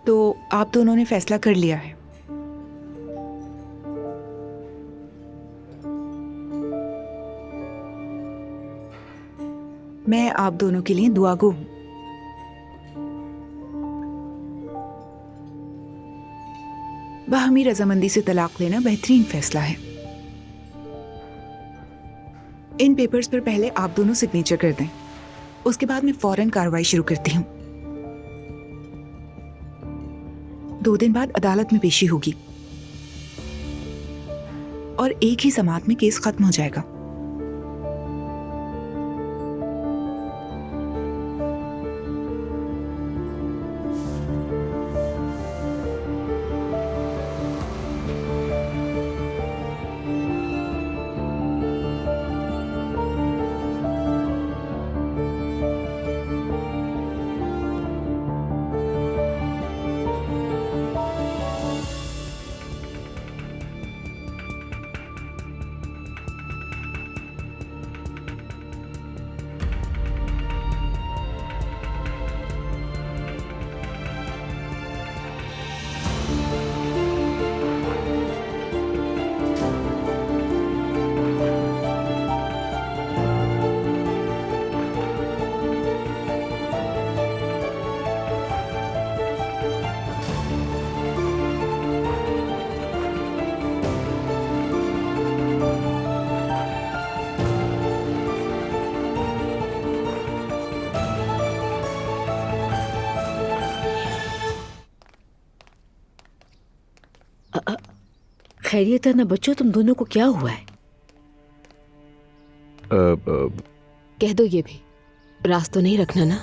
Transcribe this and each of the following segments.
तो आप दोनों ने फैसला कर लिया है। मैं आप दोनों के लिए दुआगो हूं। बाहमी रजामंदी से तलाक लेना बेहतरीन फैसला है। इन पेपर्स पर पहले आप दोनों सिग्नेचर कर दें, उसके बाद मैं फौरन कार्रवाई शुरू करती हूँ। 2 दिन बाद अदालत में पेशी होगी और एक ही समात में केस खत्म हो जाएगा। खैरियत है ना बच्चों? तुम दोनों को क्या हुआ है? कह दो ये भी, राज तो नहीं रखना ना।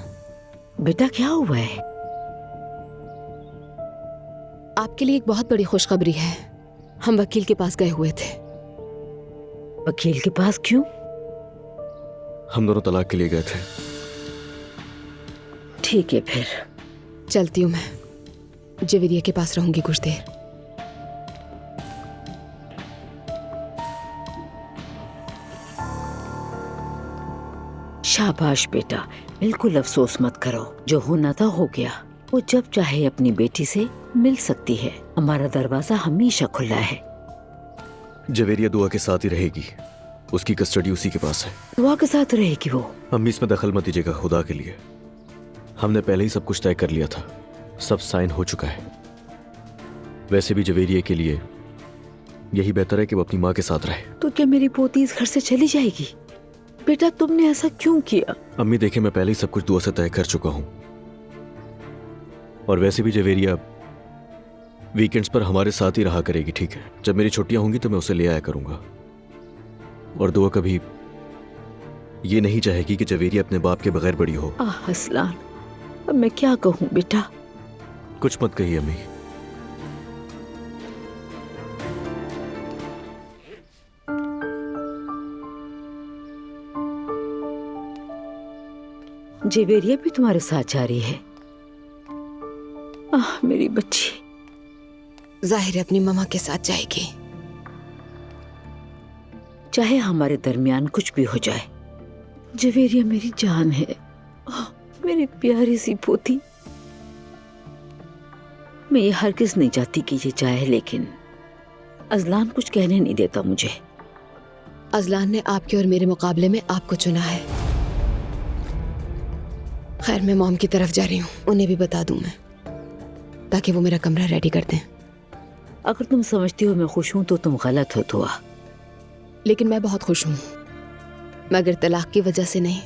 बेटा क्या हुआ है? आपके लिए एक बहुत बड़ी खुशखबरी है। हम वकील के पास गए हुए थे। वकील के पास क्यों? हम दोनों तलाक के लिए गए थे। ठीक है फिर चलती हूँ मैं, जवेरिया के पास रहूंगी कुछ देर। शाबाश बेटा, बिल्कुल अफसोस मत करो। जो होना था हो गया। वो जब चाहे अपनी बेटी से मिल सकती है। हमारा दरवाजा हमेशा खुला है। जवेरिया दुआ के साथ ही रहेगी, उसकी कस्टडी उसी के पास है। दुआ के साथ रहेगी वो? अम्मी इसमें दखल मत दीजिएगा खुदा के लिए। हमने पहले ही सब कुछ तय कर लिया था, सब साइन हो चुका है। वैसे भी जवेरिया के लिए यही बेहतर है कि वो अपनी माँ के साथ रहे। तो क्या मेरी पोती इस घर से चली जाएगी? बेटा तुमने ऐसा क्यों किया? अम्मी देखिए, मैं पहले ही सब कुछ दुआ से तय कर चुका हूं। और वैसे भी जवेरिया वीकेंड्स पर हमारे साथ ही रहा करेगी, ठीक है? जब मेरी छुट्टियां होंगी तो मैं उसे ले आया करूंगा। और दुआ कभी ये नहीं चाहेगी कि जवेरिया अपने बाप के बगैर बड़ी हो। असलान, अब मैं क्या कहूँ बेटा? कुछ मत कहिए अम्मी। जवेरिया भी तुम्हारे साथ जा रही है? मेरी बच्ची। जाहिर है अपनी मम्मा के साथ जाएगी। चाहे हमारे दरमियान कुछ भी हो जाए, जवेरिया मेरी जान है। मेरी प्यारी सी पोती। मैं ये हरगिज नहीं चाहती कि ये जाए, लेकिन अजलान कुछ कहने नहीं देता मुझे। अजलान ने आपके और मेरे मुकाबले में आपको चुना है। खैर मैं मॉम की तरफ जा रही हूँ, उन्हें भी बता दूं मैं, ताकि वो मेरा कमरा रेडी कर दें। अगर तुम समझती हो मैं खुश हूं तो तुम गलत हो दुआ। लेकिन मैं बहुत खुश हूँ, मगर तलाक की वजह से नहीं,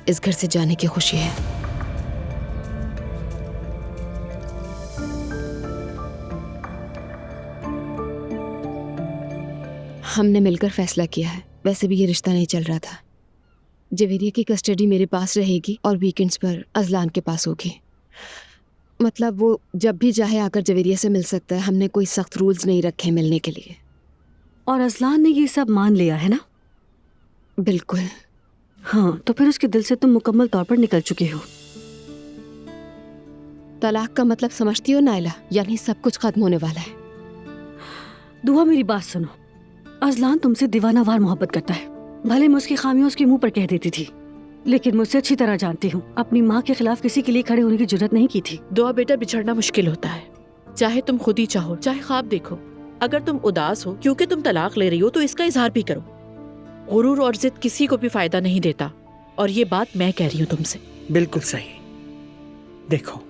इस घर से जाने की खुशी है। हमने मिलकर फैसला किया है। वैसे भी ये रिश्ता नहीं चल रहा था। जवेरिया की कस्टडी मेरे पास रहेगी और वीकेंड्स पर अजलान के पास होगी। मतलब वो जब भी चाहे आकर जवेरिया से मिल सकता है। हमने कोई सख्त रूल्स नहीं रखे मिलने के लिए। और अजलान ने ये सब मान लिया है ना? बिल्कुल। हाँ, तो फिर उसके दिल से तुम मुकम्मल तौर पर निकल चुके हो। तलाक का मतलब समझती हो नाइला? यानी सब कुछ खत्म होने वाला है। दुआ मेरी बात सुनो, अजलान तुमसे दीवानावार मोहब्बत करता है। भले मैं उसकी खामियां उसके मुंह पर कह देती थी, लेकिन मुझसे अच्छी तरह जानती हूँ, अपनी माँ के खिलाफ किसी के लिए खड़े होने की जरूरत नहीं की थी। दुआ बेटा, बिछड़ना मुश्किल होता है, चाहे तुम खुद ही चाहो चाहे ख्वाब देखो। अगर तुम उदास हो क्योंकि तुम तलाक ले रही हो तो इसका इजहार भी करो। गुरूर और जिद किसी को भी फायदा नहीं देता, और ये बात मैं कह रही हूँ तुमसे। बिल्कुल सही। देखो,